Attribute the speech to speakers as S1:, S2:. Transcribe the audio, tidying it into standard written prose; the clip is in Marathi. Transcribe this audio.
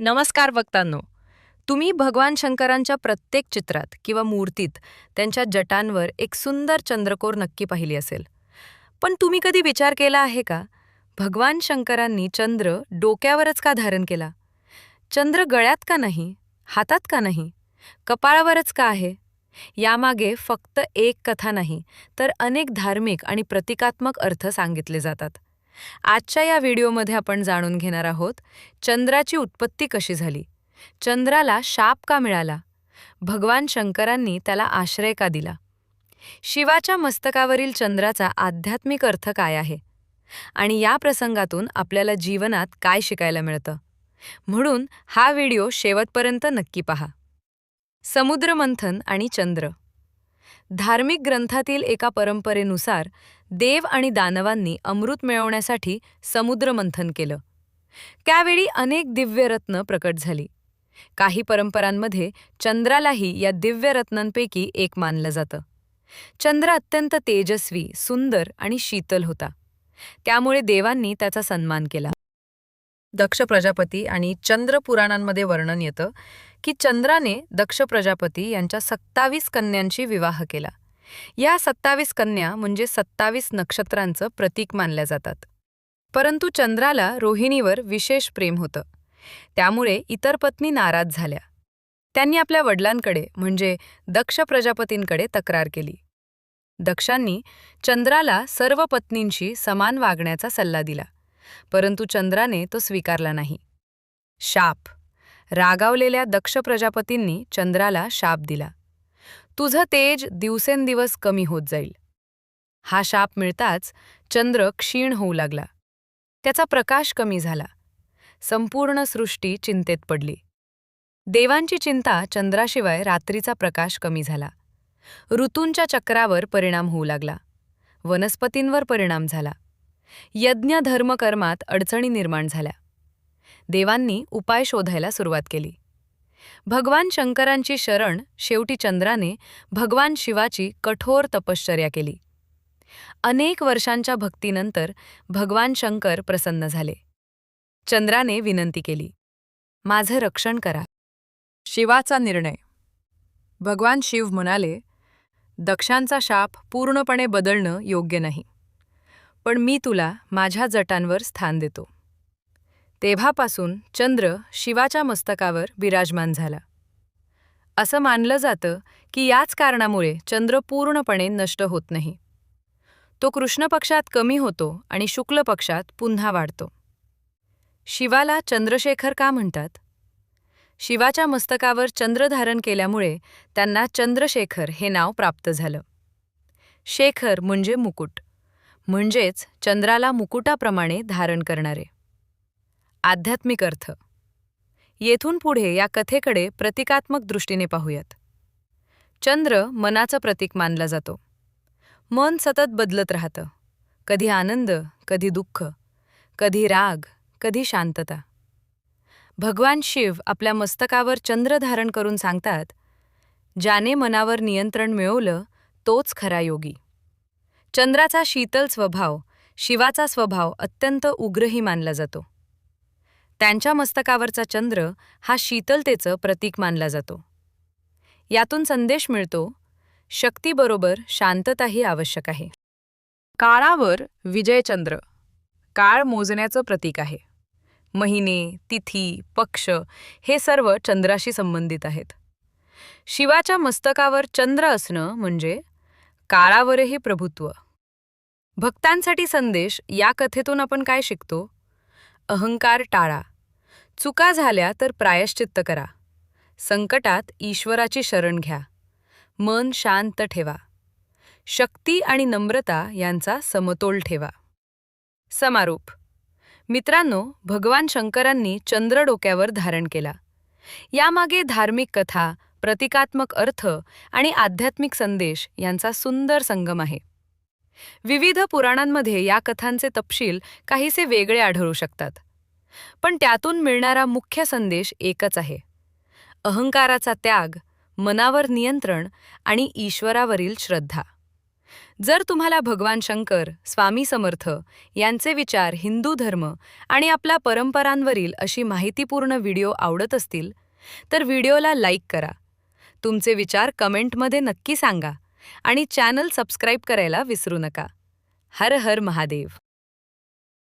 S1: नमस्कार भक्तांनो. तुम्ही भगवान शंकरांच्या प्रत्येक चित्रात किंवा मूर्तीत त्यांच्या जटांवर एक सुंदर चंद्रकोर नक्की पाहिली असेल. पण तुम्ही कधी विचार केला आहे का, भगवान शंकरांनी चंद्र डोक्यावरच का धारण केला? चंद्र गळ्यात का नाही, हातात का नाही, कपाळावरच का आहे? यामागे फक्त एक कथा नाही, तर अनेक धार्मिक आणि प्रतिकात्मक अर्थ सांगितले जातात. आजच्या या व्हिडिओमध्ये आपण जाणून घेणार आहोत, चंद्राची उत्पत्ती कशी झाली, चंद्राला शाप का मिळाला, भगवान शंकरांनी त्याला आश्रय का दिला, शिवाच्या मस्तकावरील चंद्राचा आध्यात्मिक अर्थ काय आहे, आणि या प्रसंगातून आपल्याला जीवनात काय शिकायला मिळतं. म्हणून हा व्हिडिओ शेवटपर्यंत नक्की पहा. समुद्रमंथन आणि चंद्र. धार्मिक ग्रंथातील एका परंपरेनुसार देव आणि दानवांनी अमृत मिळवण्यासाठी समुद्रमंथन केलं. त्यावेळी अनेक दिव्य रत्न प्रकट झाली. काही परंपरांमध्ये चंद्रालाही या दिव्य रत्नांपैकी एक मानलं जातं. चंद्र अत्यंत तेजस्वी, सुंदर आणि शीतल होता. त्यामुळे देवांनी त्याचा सन्मान केला. दक्ष प्रजापती आणि चंद्र पुराणांमध्ये वर्णन येतं की चंद्राने दक्ष प्रजापती यांच्या 27 कन्यांशी विवाह केला. या 27 कन्या म्हणजे 27 नक्षत्रांचं प्रतीक मानल्या जातात. परंतु चंद्राला रोहिणीवर विशेष प्रेम होतं. त्यामुळे इतर पत्नी नाराज झाल्या. त्यांनी आपल्या वडिलांकडे म्हणजे दक्ष प्रजापतींकडे तक्रार केली. दक्षांनी चंद्राला सर्व पत्नींशी समान वागण्याचा सल्ला दिला, परंतु चंद्राने तो स्वीकारला नाही. शाप. रागावलेल्या दक्ष प्रजापतींनी चंद्राला शाप दिला, तुझं तेज दिवसेंदिवस कमी होत जाईल. हा शाप मिळताच चंद्र क्षीण होऊ लागला. त्याचा प्रकाश कमी झाला. संपूर्ण सृष्टी चिंतेत पडली. देवांची चिंता चंद्राशिवाय रात्रीचा प्रकाश कमी झाला. ऋतूंच्या चक्रावर परिणाम होऊ लागला. वनस्पतींवर परिणाम झाला. यज्ञ धर्मकर्मात अडचणी निर्माण झाल्या. देवांनी उपाय शोधायला सुरुवात केली. भगवान शंकरांची शरण शेवटी चंद्राने भगवान शिवाची कठोर तपश्चर्या केली. अनेक वर्षांच्या भक्तीनंतर भगवान शंकर प्रसन्न झाले. चंद्राने विनंती केली, माझं रक्षण करा. शिवाचा निर्णय. भगवान शिव म्हणाले, दक्षांचा शाप पूर्णपणे बदलणं योग्य नाही, पण मी तुला माझ्या जटांवर स्थान देतो. तेव्हापासून चंद्र शिवाच्या मस्तकावर विराजमान झाला. असं मानलं जातं की याच कारणामुळे चंद्र पूर्णपणे नष्ट होत नाही. तो कृष्ण पक्षात कमी होतो आणि शुक्ल पक्षात पुन्हा वाढतो. शिवाला चंद्रशेखर का म्हणतात? शिवाच्या मस्तकावर चंद्र धारण केल्यामुळे त्यांना चंद्रशेखर हे नाव प्राप्त झालं. शेखर म्हणजे मुकुट, म्हणजेच चंद्राला मुकुटाप्रमाणे धारण करणारे. आध्यात्मिक अर्थ. येथून पुढे या कथेकडे प्रतिकात्मक दृष्टीने पाहूयात. चंद्र मनाचं प्रतीक मानला जातो. मन सतत बदलत राहतं. कधी आनंद, कधी दुःख, कधी राग, कधी शांतता. भगवान शिव आपल्या मस्तकावर चंद्र धारण करून सांगतात, ज्याने मनावर नियंत्रण मिळवलं तोच खरा योगी. चंद्राचा शीतल स्वभाव शिवाचा स्वभाव अत्यंत उग्रही मानला जातो. त्यांच्या मस्तकावरचा चंद्र हा शीतलतेचं प्रतीक मानला जातो. यातून संदेश मिळतो, शक्तीबरोबर शांतताही आवश्यक आहे. काळावर विजयचंद्र. काळ मोजण्याचं प्रतीक आहे. महिने, तिथी, पक्ष हे सर्व चंद्राशी संबंधित आहेत. शिवाच्या मस्तकावर चंद्र असणं म्हणजे काळावरही प्रभुत्व. भक्तांसाठी संदेश या कथेतून आपण काय शिकतो? अहंकार टाळा. चुका झाल्या तर प्रायश्चित्त करा. संकटात ईश्वराची शरण घ्या. मन शांत ठेवा. शक्ती आणि नम्रता यांचा समतोल ठेवा. समारोप. मित्रांनो, भगवान शंकरांनी चंद्र डोक्यावर धारण केला. यामागे धार्मिक कथा, प्रतिकात्मक अर्थ आणि आध्यात्मिक संदेश यांचा सुंदर संगम आहे. विविध पुराणांमध्ये या कथांचे तपशील काहीसे वेगळे आढळू शकतात, पण त्यातून मिळणारा मुख्य संदेश एकच आहे: अहंकाराचा त्याग, मनावर नियंत्रण आणि ईश्वरावरील श्रद्धा. जर तुम्हाला भगवान शंकर, स्वामी समर्थ यांचे विचार, हिंदू धर्म आणि आपल्या परंपरांवरील अशी माहितीपूर्ण व्हिडिओ आवडत असतील, तर व्हिडिओला लाईक करा. तुमचे विचार कमेंटमध्ये नक्की सांगा आणि चॅनल सबस्क्राईब करायला विसरू नका. हर हर महादेव.